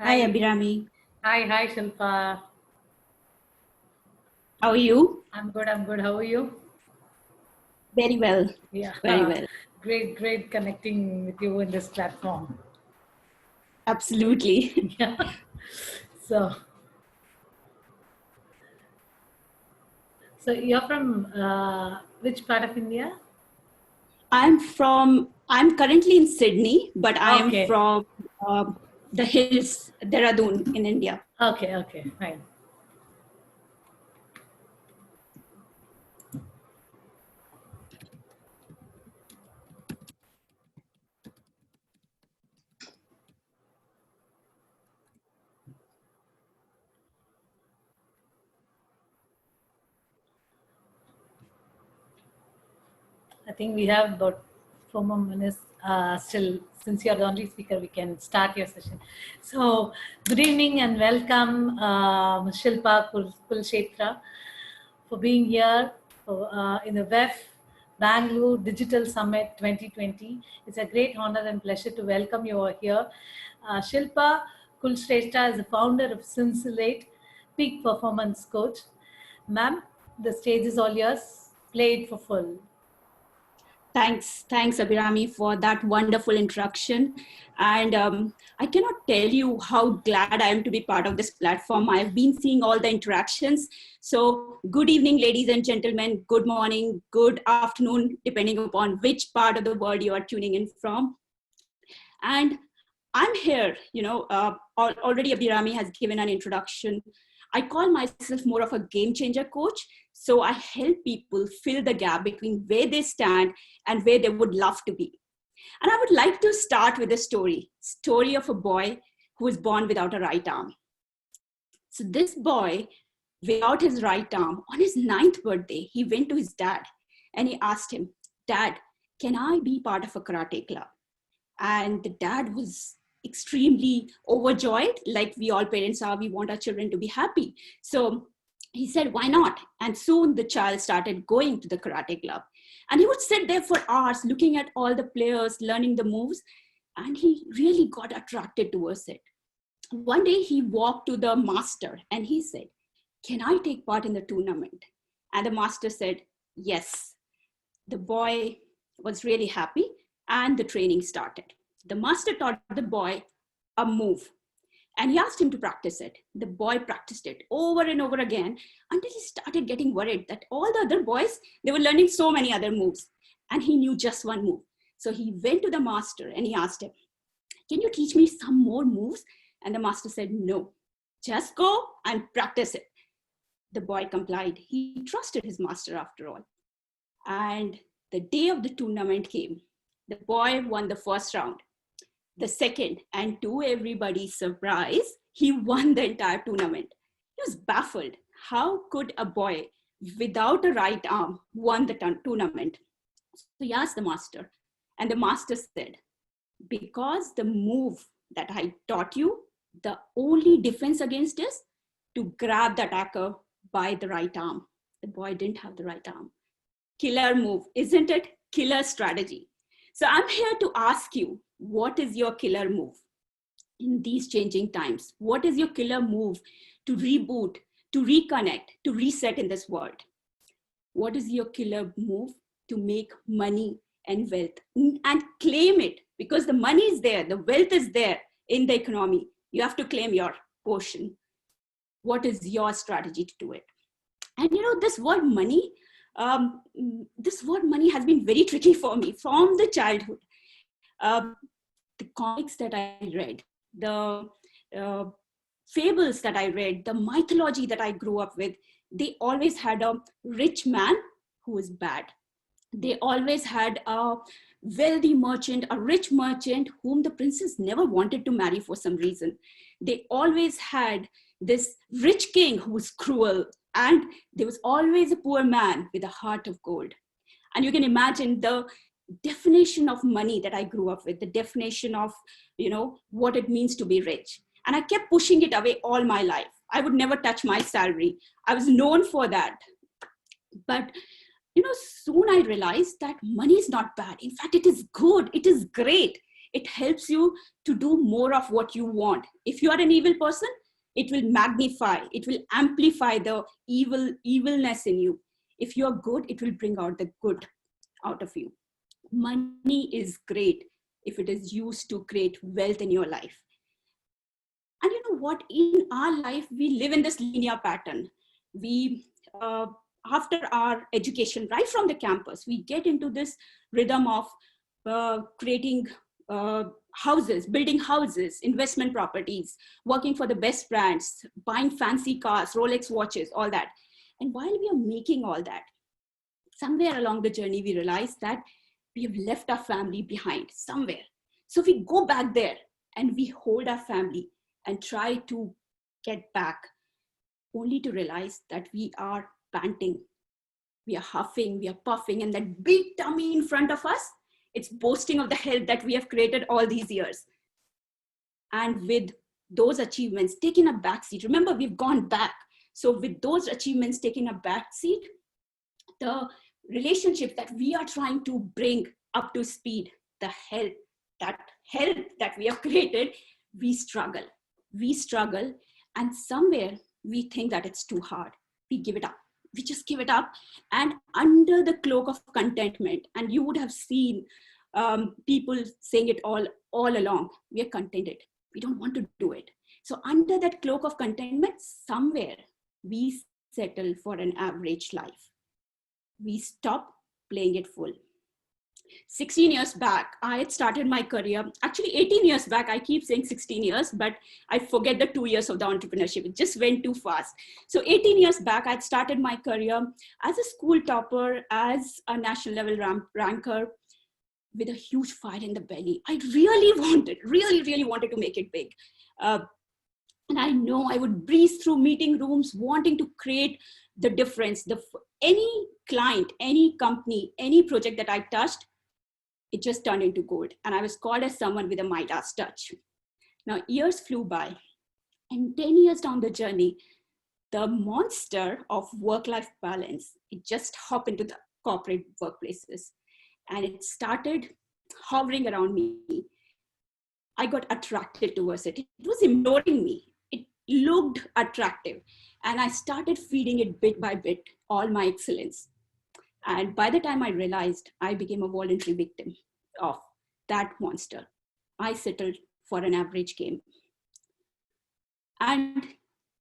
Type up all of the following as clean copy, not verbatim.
Hi, Hi, Abhirami. hi, Shilpa. How are you? I'm good. How are you? Very well. Yeah, Very well. great connecting with you in this platform. Absolutely. Yeah. So, so you're from which part of India? I'm currently in Sydney, but I am Okay, from uh, the hills, Dehradun in India. okay, fine. I think we have about 4 more minutes still. Since you're the only speaker, we can start your session. So, good evening and welcome, Ms. Shilpa Kulshetra, for being here in the WEF Bangalore Digital Summit 2020. It's a great honor and pleasure to welcome you all here. Shilpa Kulshrestha is the founder of Scintillate Peak Performance Coach. Ma'am, the stage is all yours. Play it for full. Thanks, Abhirami, for that wonderful introduction. And I cannot tell you how glad I am to be part of this platform. I've been seeing all the interactions. So, good evening, ladies and gentlemen. Good morning, good afternoon, depending upon which part of the world you are tuning in from. And I'm here, already Abhirami has given an introduction. I call myself more of a game changer coach. So I help people fill the gap between where they stand and where they would love to be. And I would like to start with a story of a boy who was born without a right arm. So this boy, without his right arm, on his ninth birthday, he went to his dad and he asked him, Dad, can I be part of a karate club? And the dad was extremely overjoyed, like we all parents are. We want our children to be happy. So he said, why not? And soon the child started going to the karate club, and he would sit there for hours looking at all the players learning the moves, and he really got attracted towards it. One day he walked to the master and he said, can I take part in the tournament? And the master said, yes. The boy was really happy, and the training started. The master taught the boy a move, and he asked him to practice it. The boy practiced it over and over again until he started getting worried that all the other boys, they were learning so many other moves, and he knew just one move. So he went to the master and he asked him, can you teach me some more moves? And the master said, no, just go and practice it. The boy complied. He trusted his master after all. And the day of the tournament came. The boy won the first round, the second, and to everybody's surprise, he won the entire tournament. He was baffled. How could a boy without a right arm won the tournament? So he asked the master, and the master said, because the move that I taught you, the only defense against is to grab the attacker by the right arm. The boy didn't have the right arm. Killer move, isn't it? Killer strategy. So I'm here to ask you, what is your killer move in these changing times? What is your killer move to reboot, to reconnect, to reset in this world? What is your killer move to make money and wealth and claim it? Because the money is there, the wealth is there in the economy. You have to claim your portion. What is your strategy to do it? And this word money, this word money has been very tricky for me from the childhood. The comics that I read, the uh, fables that I read, the mythology that I grew up with, they always had a rich man who was bad. They always had a wealthy merchant, a rich merchant whom the princess never wanted to marry for some reason. They always had this rich king who was cruel, and there was always a poor man with a heart of gold. And you can imagine the definition of money that I grew up with, the definition of what it means to be rich. And I kept pushing it away all my life. I would never touch my salary. I was known for that. But soon I realized that money is not bad. In fact, it is good. It is great. It helps you to do more of what you want. If you are an evil person, it will magnify, it will amplify the evilness in you. If you're good, it will bring out the good out of you. Money is great if it is used to create wealth in your life. And you know what? In our life, we live in this linear pattern. We, after our education, right from the campus, we get into this rhythm of creating houses, building houses, investment properties, working for the best brands, buying fancy cars, Rolex watches, all that. And while we are making all that, somewhere along the journey, we realize that we have left our family behind somewhere. So we go back there and we hold our family and try to get back, only to realize that we are panting, we are huffing, we are puffing, and that big tummy in front of us, it's boasting of the health that we have created all these years. And with those achievements taking a backseat, remember, we've gone back. So with those achievements taking a backseat, the relationships that we are trying to bring up to speed, the health that we have created, we struggle. And somewhere we think that it's too hard. We give it up. We just give it up. And under the cloak of contentment, and you would have seen people saying it all along, we are contented. We don't want to do it. So under that cloak of contentment, somewhere we settle for an average life. We stop playing it full. 16 years back, I had started my career. Actually, 18 years back, I keep saying 16 years, but I forget the 2 years of the entrepreneurship. It just went too fast. So 18 years back, I'd started my career as a school topper, as a national level ranker, with a huge fire in the belly. I really wanted to make it big. And I know I would breeze through meeting rooms, wanting to create the difference. Any client, any company, any project that I touched, it just turned into gold. And I was called as someone with a Midas touch. Now, years flew by, and 10 years down the journey, the monster of work-life balance, it just hopped into the corporate workplaces. And it started hovering around me. I got attracted towards it. It was imploring me. It looked attractive. And I started feeding it bit by bit, all my excellence. And by the time I realized, I became a voluntary victim of that monster. I settled for an average game. And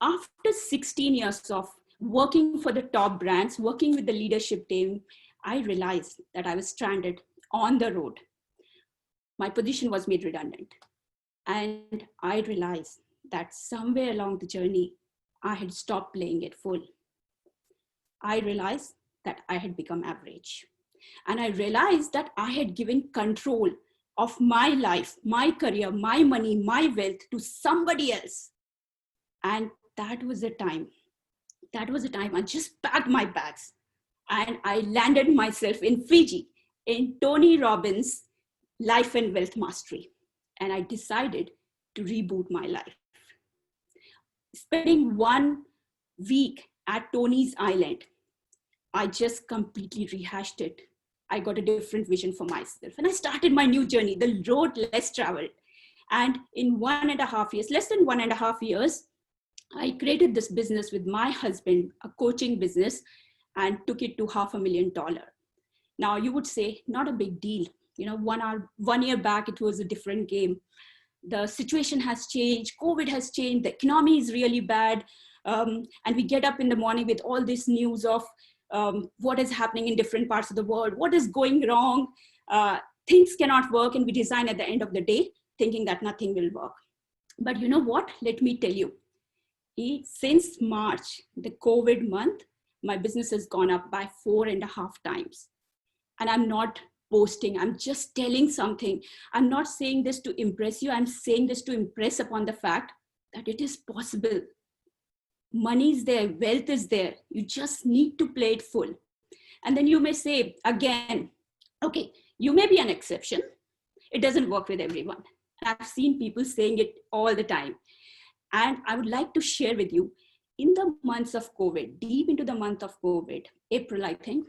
after 16 years of working for the top brands, working with the leadership team, I realized that I was stranded on the road. My position was made redundant. And I realized that somewhere along the journey, I had stopped playing it full. I realized that I had become average. And I realized that I had given control of my life, my career, my money, my wealth to somebody else. And that was the time I just packed my bags and I landed myself in Fiji, in Tony Robbins' Life and Wealth Mastery. And I decided to reboot my life. Spending 1 week at Tony's Island, I just completely rehashed it. I got a different vision for myself. And I started my new journey, the road less traveled. And in 1.5 years, less than 1.5 years, I created this business with my husband, a coaching business, and took it to $500,000. Now you would say, not a big deal. You know, 1 year back, it was a different game. The situation has changed. COVID has changed. The economy is really bad. And we get up in the morning with all this news of what is happening in different parts of the world, what is going wrong, things cannot work, and we design at the end of the day thinking that nothing will work. But you know what? Let me tell you, since March, the COVID month, my business has gone up by 4.5 times. And I'm not boasting, I'm just telling something. I'm not saying this to impress you, I'm saying this to impress upon the fact that it is possible. Money is there, wealth is there. You just need to play it full. And then you may say again, okay, you may be an exception. It doesn't work with everyone. I've seen people saying it all the time. And I would like to share with you, in the months of COVID, deep into the month of COVID, April, I think,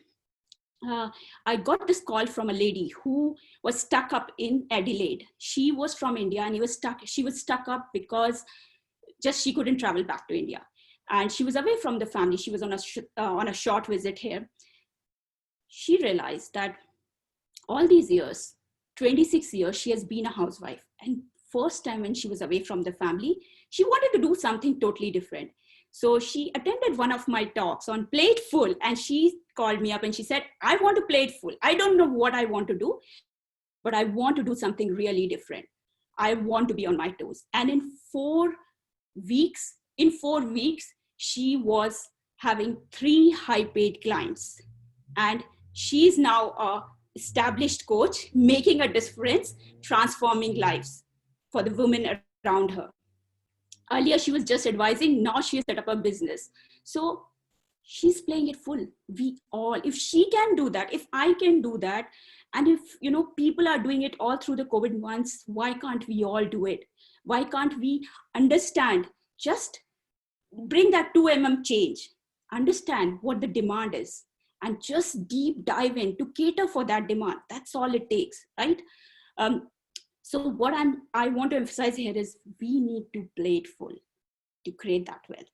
I got this call from a lady who was stuck up in Adelaide. She was from India and she was stuck up because just she couldn't travel back to India. And she was away from the family. She was on a short visit here. She realized that all these years, 26 years, she has been a housewife. And first time when she was away from the family, she wanted to do something totally different. So she attended one of my talks on Play It Full, and she called me up and she said, I want to play it full. I don't know what I want to do, but I want to do something really different. I want to be on my toes. And in 4 weeks, she was having 3 high paid clients. And she's now a established coach, making a difference, transforming lives for the women around her. Earlier, she was just advising. Now she has set up a business. So she's playing it full. We all, if she can do that, if I can do that, and if people are doing it all through the COVID months, why can't we all do it? Why can't we understand? Just bring that 2 change. Understand what the demand is, and just deep dive in to cater for that demand. That's all it takes, right? So what I want to emphasize here is we need to play it full to create that wealth.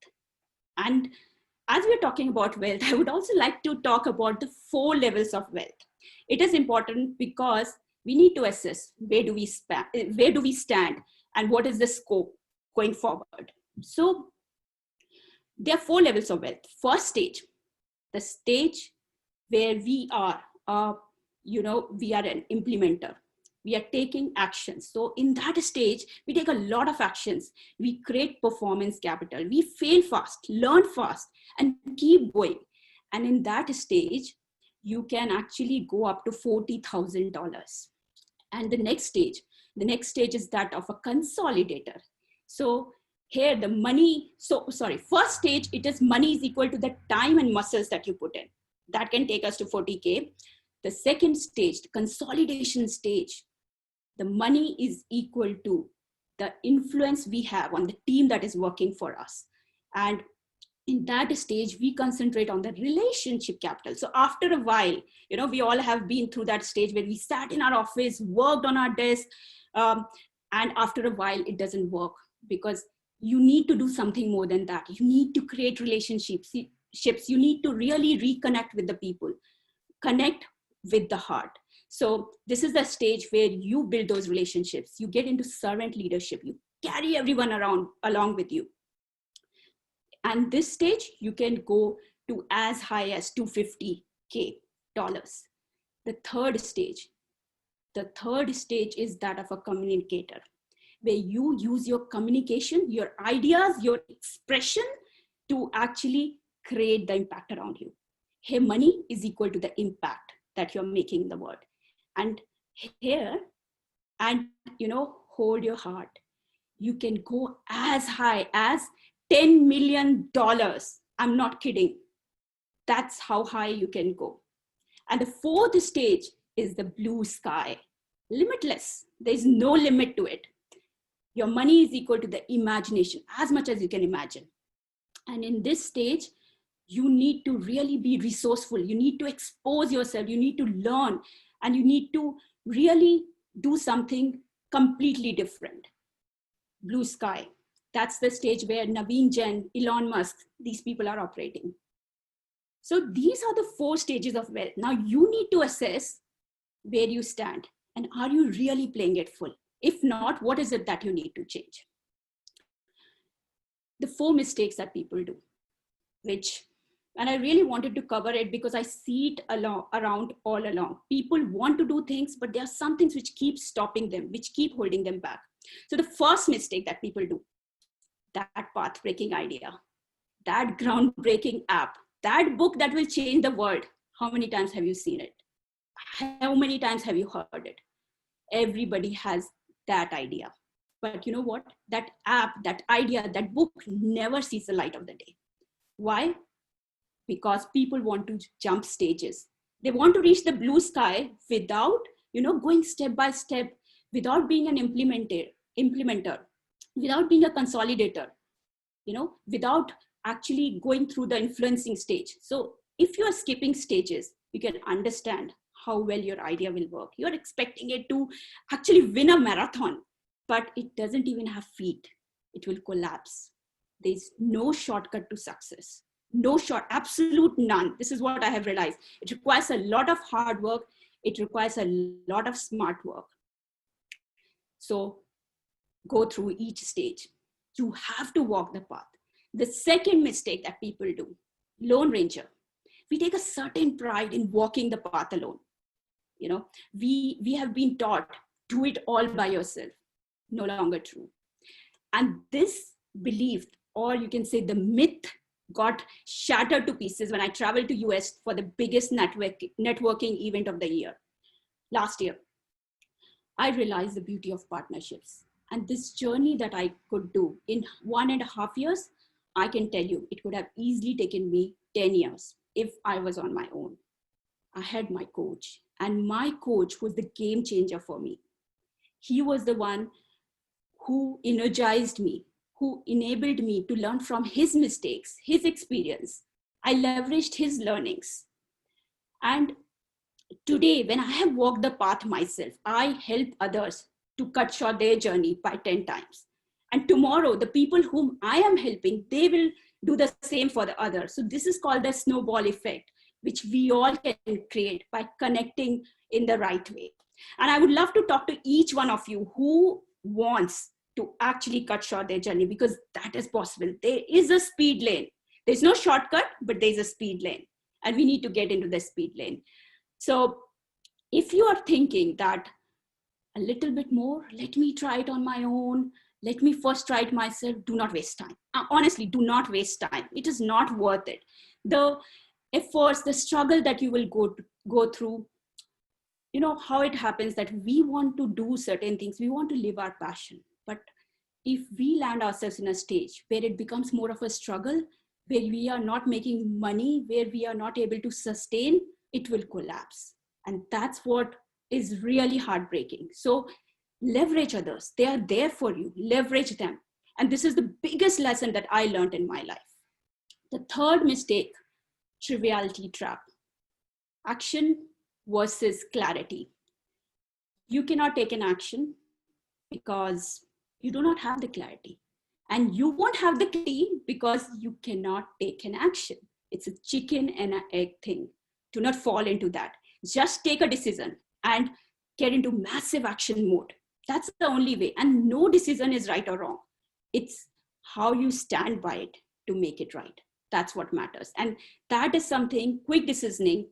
And as we're talking about wealth, I would also like to talk about the 4 levels of wealth. It is important because we need to assess where do we stand and what is the scope going forward. So there are 4 levels of wealth. First stage, the stage where we are an implementer. We are taking actions. So in that stage, we take a lot of actions. We create performance capital. We fail fast, learn fast, and keep going. And in that stage, you can actually go up to $40,000. And the next stage is that of a consolidator. So here first stage, it is money is equal to the time and muscles that you put in. That can take us to 40K. The second stage, the consolidation stage, the money is equal to the influence we have on the team that is working for us. And in that stage, we concentrate on the relationship capital. So after a while, we all have been through that stage where we sat in our office, worked on our desk, and after a while, it doesn't work because you need to do something more than that. You need to create relationships. You need to really reconnect with the people, connect with the heart. So this is the stage where you build those relationships. You get into servant leadership. You carry everyone along with you. And this stage, you can go to as high as $250K. The third stage is that of a communicator, where you use your communication, your ideas, your expression to actually create the impact around you. Here, money is equal to the impact that you're making in the world. And here, hold your heart. You can go as high as $10 million. I'm not kidding. That's how high you can go. And the fourth stage is the blue sky. Limitless. There's no limit to it. Your money is equal to the imagination, as much as you can imagine. And in this stage, you need to really be resourceful. You need to expose yourself. You need to learn. And you need to really do something completely different. Blue sky. That's the stage where Naveen Jain, Elon Musk, these people are operating. So these are the 4 stages of wealth. Now you need to assess where you stand and are you really playing it full? If not, what is it that you need to change? The 4 mistakes that people do, and I really wanted to cover it because I see it around all along. People want to do things, but there are some things which keep stopping them, which keep holding them back. So the first mistake that people do, that path-breaking idea, that groundbreaking app, that book that will change the world. How many times have you seen it? How many times have you heard it? Everybody has that idea. But you know what? That app, that idea, that book never sees the light of the day. Why? Because people want to jump stages. They want to reach the blue sky without, going step by step, without being an implementer, without being a consolidator, without actually going through the influencing stage. So if you are skipping stages, you can understand how well your idea will work. You're expecting it to actually win a marathon, but it doesn't even have feet. It will collapse. There's no shortcut to success. No short, absolute none. This is what I have realized. It requires a lot of hard work. It requires a lot of smart work. So go through each stage. You have to walk the path. The second mistake that people do, Lone Ranger. We take a certain pride in walking the path alone. You know, we have been taught, do it all by yourself. No longer true. And this belief, or you can say the myth, got shattered to pieces when I traveled to US for the biggest networking event of the year. Last year, I realized the beauty of partnerships. And this journey that I could do in 1.5 years, I can tell you, it could have easily taken me 10 years if I was on my own. I had my coach, and my coach was the game changer for me. He was the one who energized me, who enabled me to learn from his mistakes, his experience. I leveraged his learnings. And today, when I have walked the path myself, I help others to cut short their journey by 10 times. And tomorrow, the people whom I am helping, they will do the same for the others. So this is called the snowball effect, which we all can create by connecting in the right way. And I would love to talk to each one of you who wants to actually cut short their journey, because that is possible. There is a speed lane. There's no shortcut, but there's a speed lane. And we need to get into the speed lane. So if you are thinking that a little bit more, let me try it on my own, let me first try it myself, do not waste time. Honestly, do not waste time. It is not worth it. The efforts, the struggle that you will go through, you know how it happens that we want to do certain things, we want to live our passion. But if we land ourselves in a stage where it becomes more of a struggle, where we are not making money, where we are not able to sustain, it will collapse. And that's what is really heartbreaking. So leverage others. They are there for you. Leverage them. And this is the biggest lesson that I learned in my life. The third mistake, triviality trap. Action versus clarity. You cannot take an action because you do not have the clarity. And you won't have the clarity because you cannot take an action. It's a chicken and an egg thing. Do not fall into that. Just take a decision and get into massive action mode. That's the only way. And no decision is right or wrong. It's how you stand by it to make it right. That's what matters. And that is something, quick decisioning,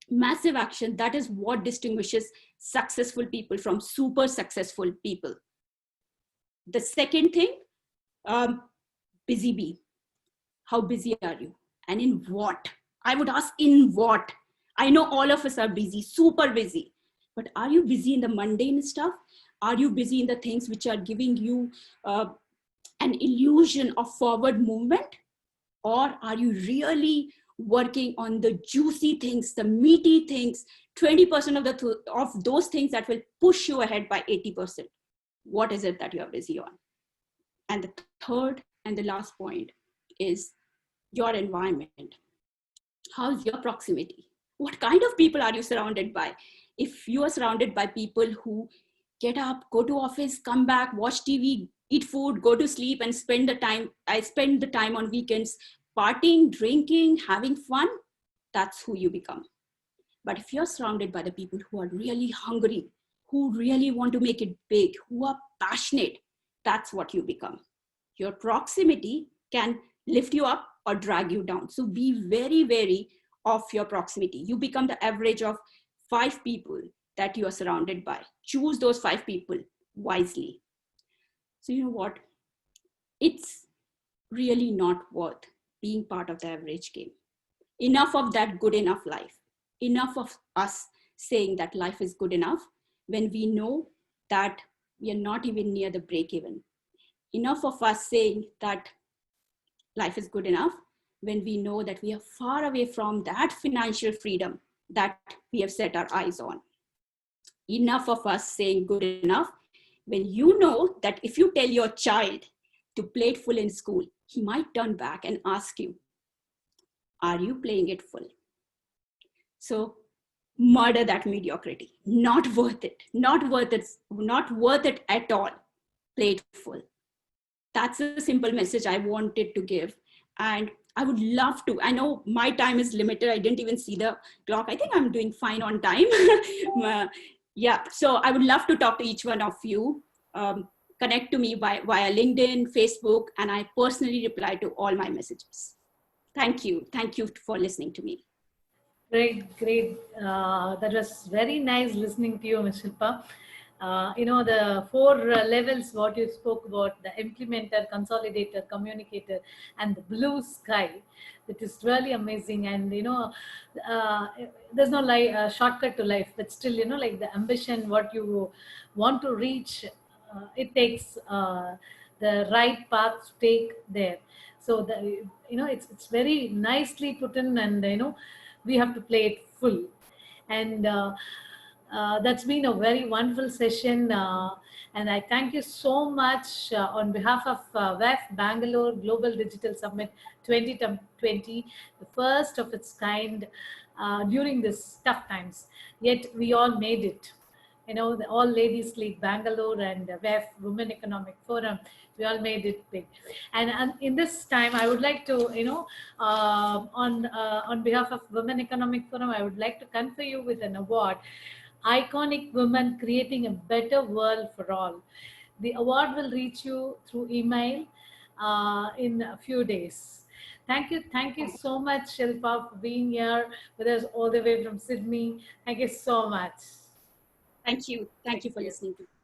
massive action, that is what distinguishes successful people from super successful people. The second thing, busy bee. How busy are you? And in what? I would ask, in what? I know all of us are busy, super busy. But are you busy in the mundane stuff? Are you busy in the things which are giving you an illusion of forward movement? Or are you really working on the juicy things, the meaty things, 20% of those things that will push you ahead by 80%? What is it that you are busy on? And the third and the last point is your environment. How's your proximity? What kind of people are you surrounded by? If you are surrounded by people who get up, go to office, come back, watch TV, eat food, go to sleep, and spend the time on weekends partying, drinking, having fun, that's who you become. But if you're surrounded by the people who are really hungry, who really want to make it big, who are passionate, that's what you become. Your proximity can lift you up or drag you down. So be very wary of your proximity. You become the average of 5 people that you are surrounded by. Choose those 5 people wisely. So you know what? It's really not worth being part of the average game. Enough of that good enough life. Enough of us saying that life is good enough when we know that we are not even near the break even. Enough of us saying that life is good enough when we know that we are far away from that financial freedom that we have set our eyes on. Enough of us saying good enough when you know that if you tell your child to play it full in school, he might turn back and ask you, are you playing it full? So murder that mediocrity. Not worth it. Not worth it. Not worth it at all. Play it full. That's a simple message I wanted to give. And I would love to. I know my time is limited. I didn't even see the clock. I think I'm doing fine on time. Yeah. So I would love to talk to each one of you. Connect to me via LinkedIn, Facebook, and I personally reply to all my messages. Thank you. Thank you for listening to me. Great, great. That was very nice listening to you, Ms. Shilpa. The four levels what you spoke about, the implementer, consolidator, communicator, and the blue sky. It is really amazing. And, uh, there's no shortcut to life, but still, like the ambition, what you want to reach, it takes the right path to take there. So, it's very nicely put in, and, we have to play it full. And that's been a very wonderful session. And I thank you so much on behalf of WEF Bangalore Global Digital Summit 2020, the first of its kind during this tough times. Yet we all made it. The All Ladies League Bangalore and WEF Women Economic Forum, we all made it big. And in this time, I would like to, on behalf of Women Economic Forum, I would like to confer you with an award, Iconic Women Creating a Better World for All. The award will reach you through email in a few days. Thank you so much, Shilpa, for being here with us all the way from Sydney. Thank you so much. Thank you for listening to me.